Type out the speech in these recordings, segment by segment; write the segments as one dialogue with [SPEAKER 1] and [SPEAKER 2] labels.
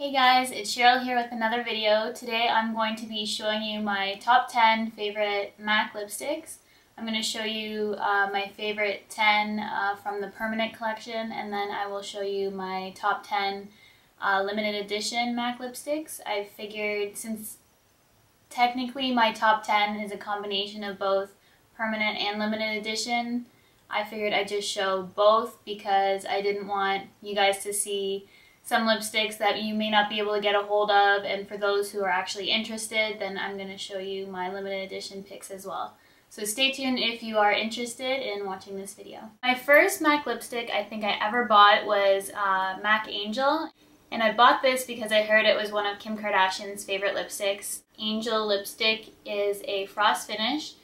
[SPEAKER 1] Hey guys, it's Cheryl here with another video. Today I'm going to be showing you my top 10 favorite MAC lipsticks. I'm going to show you my favorite 10 from the permanent collection, and then I will show you my top 10 limited edition MAC lipsticks. I figured since technically my top 10 is a combination of both permanent and limited edition, I figured I'd just show both because I didn't want you guys to see some lipsticks that you may not be able to get a hold of, and for those who are actually interested, then I'm going to show you my limited edition picks as well. So stay tuned if you are interested in watching this video. My first MAC lipstick I think I ever bought was MAC Angel, and I bought this because I heard it was one of Kim Kardashian's favorite lipsticks. Angel lipstick is a frost finish,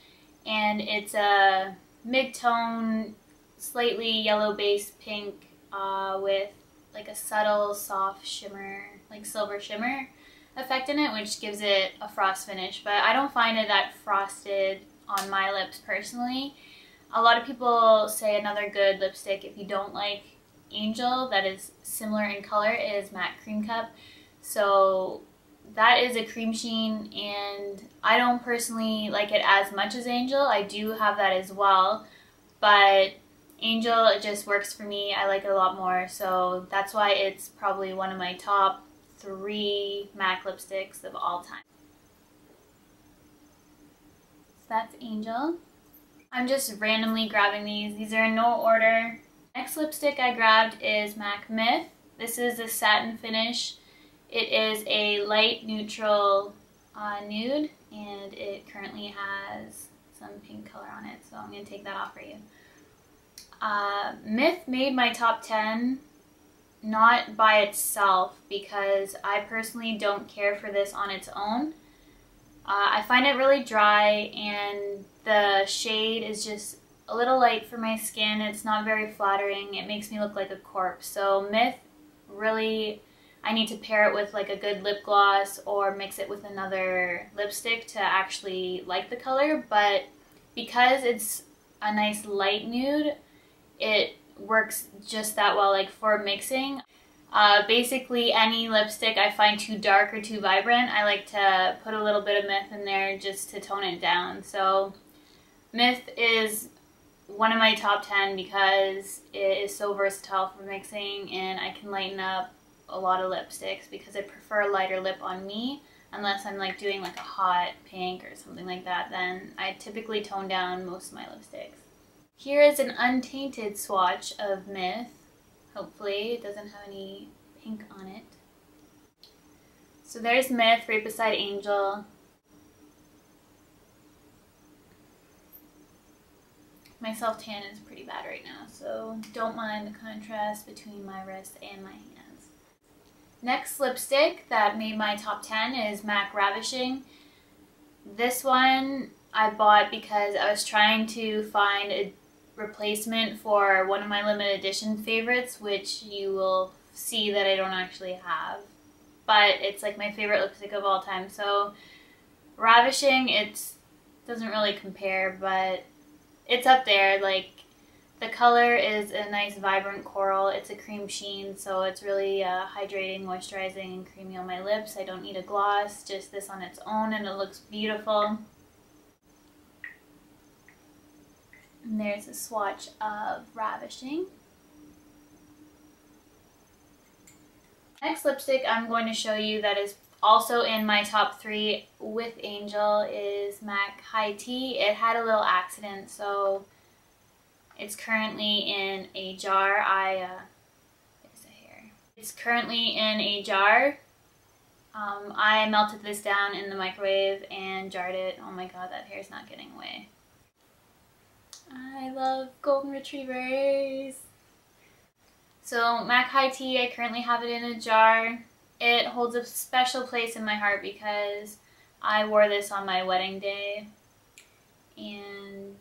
[SPEAKER 1] and it's a mid-tone, slightly yellow-based pink with like a subtle, soft shimmer, like silver shimmer effect in it, which gives it a frost finish. But I don't find it that frosted on my lips personally. A lot of people say another good lipstick, if you don't like Angel, that is similar in color, is MAC Cream Cup. So that is a cream sheen, and I don't personally like it as much as Angel. I do have that as well, but Angel, it just works for me. I like it a lot more, so that's why it's probably one of my top 3 MAC lipsticks of all time. So that's Angel. I'm just randomly grabbing these. These are in no order. Next lipstick I grabbed is MAC Myth. This is a satin finish. It is a light neutral nude, and it currently has some pink color on it, so I'm going to take that off for you. Myth made my top 10 not by itself because I personally don't care for this on its own. I find it really dry, and the shade is just a little light for my skin. It's not very flattering. It makes me look like a corpse. So Myth, really, I need to pair it with like a good lip gloss or mix it with another lipstick to actually like the color. But because it's a nice light nude, it works just that well, like for mixing. Basically any lipstick I find too dark or too vibrant, I like to put a little bit of Myth in there just to tone it down. So Myth is one of my top 10 because it is so versatile for mixing, and I can lighten up a lot of lipsticks because I prefer a lighter lip on me. Unless I'm like doing like a hot pink or something like that, then I typically tone down most of my lipsticks. Here is an untainted swatch of Myth. Hopefully it doesn't have any pink on it. So there's Myth right beside Angel. My self-tan is pretty bad right now, so don't mind the contrast between my wrist and my hands. Next lipstick that made my top 10 is MAC Ravishing. This one I bought because I was trying to find a replacement for one of my limited edition favorites, which you will see that I don't actually have, but it's like my favorite lipstick of all time. So Ravishing, it doesn't really compare, but it's up there. Like, the color is a nice vibrant coral. It's a cream sheen, so it's really hydrating, moisturizing, and creamy on my lips. I don't need a gloss, just this on its own, and it looks beautiful. And there's a swatch of Ravishing. Next lipstick I'm going to show you that is also in my top 3 with Angel is MAC High Tea. It had a little accident, so it's currently in a jar. There's a hair. It's currently in a jar. I melted this down in the microwave and jarred it. Oh my god, that hair's not getting away. I love golden retrievers. So MAC High Tea, I currently have it in a jar. It holds a special place in my heart because I wore this on my wedding day, and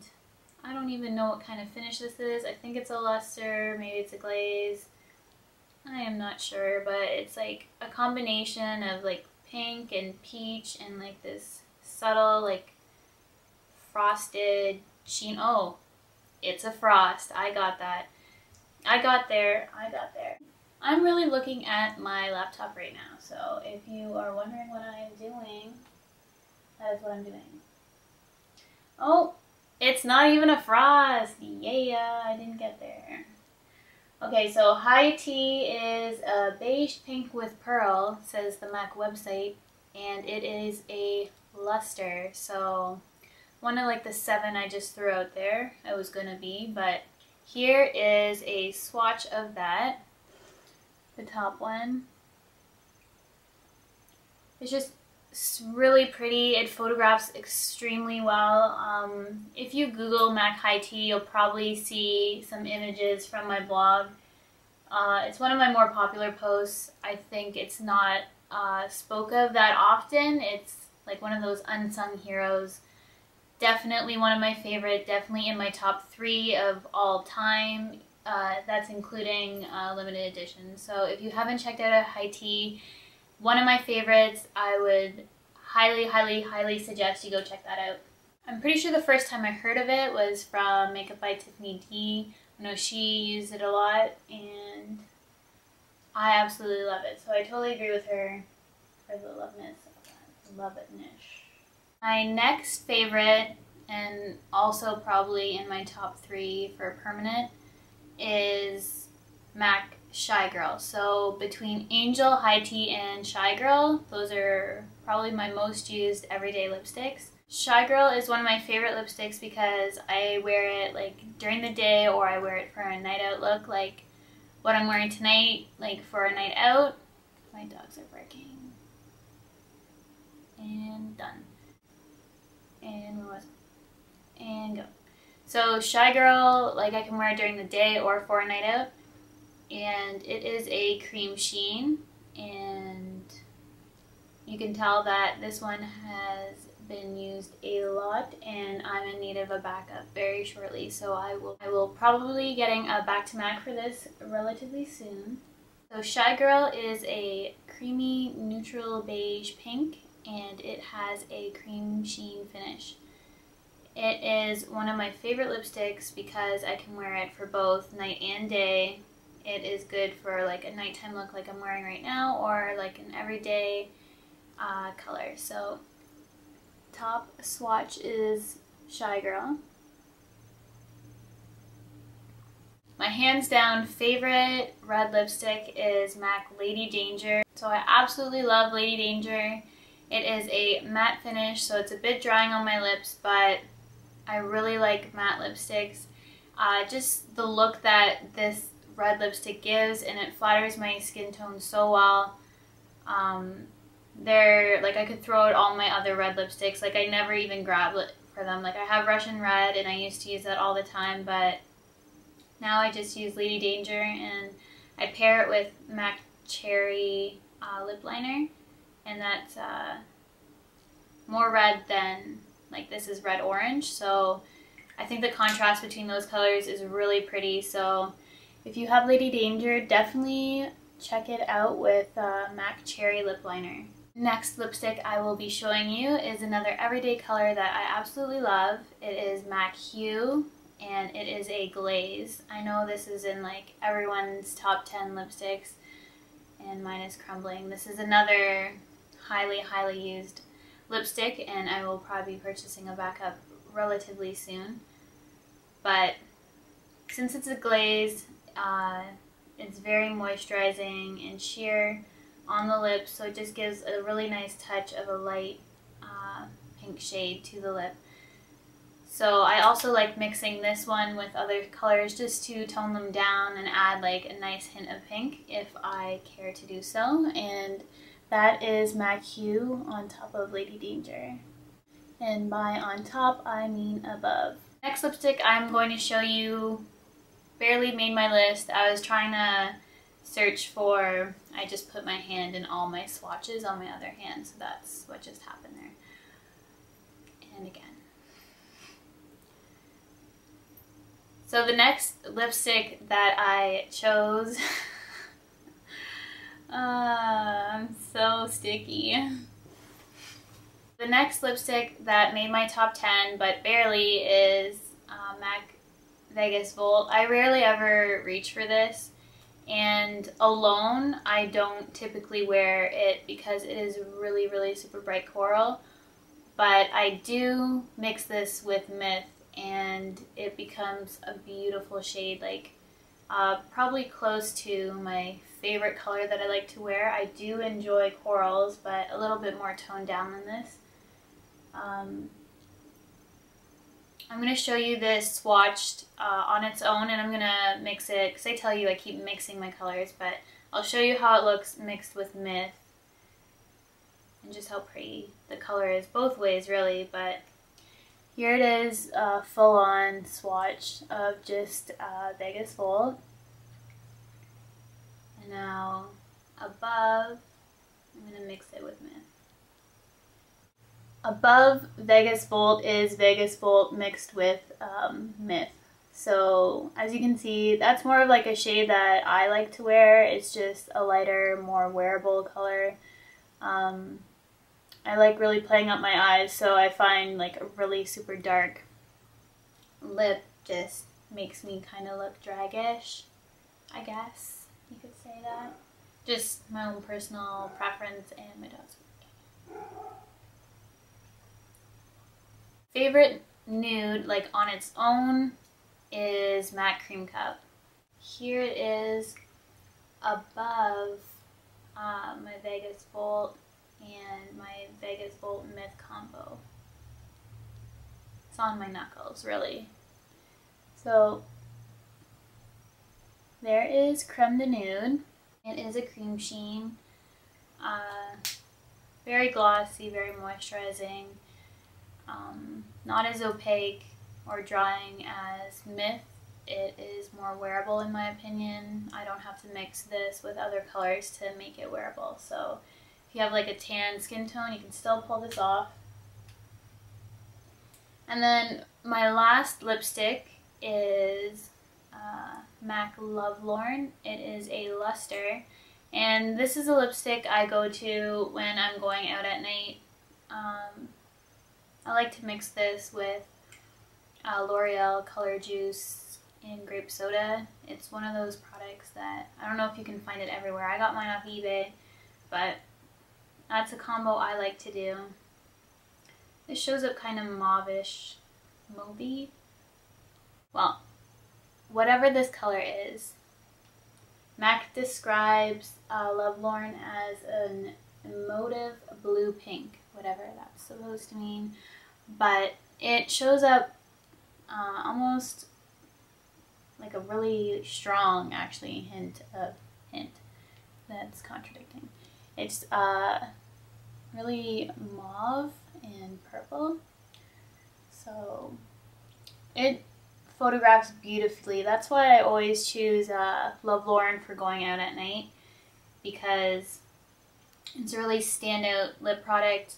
[SPEAKER 1] I don't even know what kind of finish this is. I think it's a luster, maybe it's a glaze. I am not sure, but it's like a combination of like pink and peach and like this subtle like frosted sheen. Oh, it's a frost. I got that. I got there. I'm really looking at my laptop right now, so if you are wondering what I am doing, that is what I'm doing. Oh, it's not even a frost. Yeah, I didn't get there. Okay, so high tea is a beige pink with pearl, says the MAC website, and it is a luster. So one of like the 7 I just threw out there, it was gonna be, but here is a swatch of that. The top one. It's just really pretty. It photographs extremely well. If you Google MAC High Tea, you'll probably see some images from my blog. It's one of my more popular posts. I think it's not spoke of that often. It's like one of those unsung heroes. Definitely one of my favorite, definitely in my top 3 of all time. That's including limited edition. So if you haven't checked out a High Tea, one of my favorites, I would highly suggest you go check that out. I'm pretty sure the first time I heard of it was from Makeup by Tiffany D. I know she used it a lot, and I absolutely love it. So I totally agree with her for the loveness of that. Love it niche. My next favorite, and also probably in my top 3 for permanent, is MAC Shy Girl. So between Angel, High Tea, and Shy Girl, those are probably my most used everyday lipsticks. Shy Girl is one of my favorite lipsticks because I wear it like during the day, or I wear it for a night out look, like what I'm wearing tonight, like for a night out. My dogs are barking. And done. And where was it? And go. So Shy Girl, like I can wear it during the day or for a night out. And it is a cream sheen, and you can tell that this one has been used a lot, and I'm in need of a backup very shortly, so I will probably be getting a back to MAC for this relatively soon. So Shy Girl is a creamy neutral beige pink, and it has a cream sheen finish. It is one of my favorite lipsticks because I can wear it for both night and day. It is good for like a nighttime look like I'm wearing right now, or like an everyday color. So top swatch is Shy Girl. My hands down favorite red lipstick is MAC Lady Danger. So I absolutely love Lady Danger. It is a matte finish, so it's a bit drying on my lips, but I really like matte lipsticks. Just the look that this red lipstick gives, and it flatters my skin tone so well. They're like, I could throw out all my other red lipsticks. Like I never even grab it for them. Like I have Russian Red, and I used to use that all the time, but now I just use Lady Danger, and I pair it with MAC Cherry lip liner, and that's more red than, like this is red orange, so I think the contrast between those colors is really pretty. So if you have Lady Danger, definitely check it out with MAC Cherry lip liner. Next lipstick I will be showing you is another everyday color that I absolutely love. It is MAC Hue, and it is a glaze. I know this is in like everyone's top 10 lipsticks, and mine is crumbling. This is another highly used lipstick, and I will probably be purchasing a backup relatively soon. But since it's a glaze, it's very moisturizing and sheer on the lips, so it just gives a really nice touch of a light pink shade to the lip. So I also like mixing this one with other colors just to tone them down and add like a nice hint of pink if I care to do so. And that is MAC Hue on top of Lady Danger. And by on top, I mean above. Next lipstick I'm going to show you barely made my list. I was trying to search for, I just put my hand in all my swatches on my other hand, so that's what just happened there. And again. So the next lipstick that I chose, I'm so sticky. The next lipstick that made my top 10, but barely, is MAC Vegas Volt. I rarely ever reach for this, And alone, I don't typically wear it because it is really, really super bright coral. But I do mix this with Myth and it becomes a beautiful shade, like probably close to my favorite color that I like to wear. I do enjoy corals, but a little bit more toned down than this. I'm going to show you this swatched on its own, and I'm going to mix it, because I tell you I keep mixing my colors, but I'll show you how it looks mixed with Myth, and just how pretty the color is both ways really. But here it is, a full-on swatch of just Vegas Volt. And now above, I'm going to mix it with Myth. Above Vegas Volt is Vegas Volt mixed with Myth. So as you can see, that's more of like a shade that I like to wear. It's just a lighter, more wearable color. I like really playing up my eyes, so I find like a really super dark lip just makes me kind of look draggish, I guess you could say that. Just my own personal preference and my dog's. Favorite nude, like on its own, is Matte Cream Cup. Here it is above my Vegas Volt and my Vegas Volt Myth combo. It's on my knuckles, really. So there is Creme D'Nude. It is a cream sheen. Very glossy, very moisturizing. Not as opaque or drying as Myth. It is more wearable in my opinion. I don't have to mix this with other colors to make it wearable. So if you have like a tan skin tone, you can still pull this off. And then my last lipstick is MAC Lovelorn. It is a luster. And this is a lipstick I go to when I'm going out at night. I like to mix this with L'Oreal Color Juice in Grape Soda. It's one of those products that, I don't know if you can find it everywhere. I got mine off eBay, but that's a combo I like to do. This shows up kind of mauvish, mauvey. Well, whatever this color is, MAC describes Lovelorn as an emotive blue pink, whatever that's supposed to mean, but it shows up almost like a really strong, actually, hint that's contradicting. It's really mauve and purple, so it photographs beautifully. That's why I always choose Lovelorn for going out at night, because it's a really standout lip product,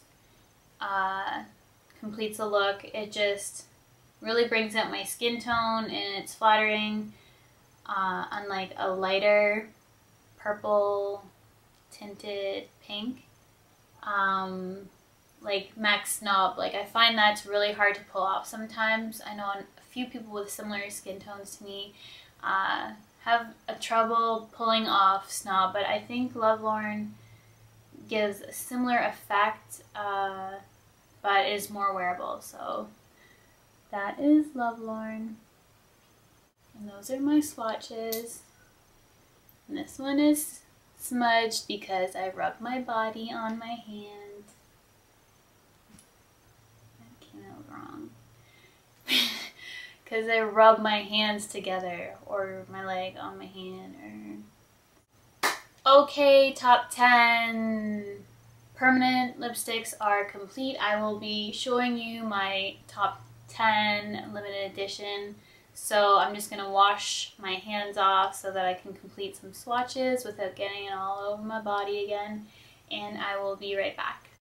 [SPEAKER 1] completes the look. It just really brings out my skin tone and it's flattering, unlike a lighter purple tinted pink. Like MAC Snob, like I find that's really hard to pull off sometimes. I know a few people with similar skin tones to me have a trouble pulling off Snob, but I think Lovelorn gives a similar effect, but is more wearable. So that is Lovelorn. And those are my swatches. And this one is smudged because I rubbed my body on my hand. That came out wrong. Because I rubbed my hands together, or my leg on my hand, or... Okay, top 10 permanent lipsticks are complete. I will be showing you my top 10 limited edition. So I'm just going to wash my hands off so that I can complete some swatches without getting it all over my body again. And I will be right back.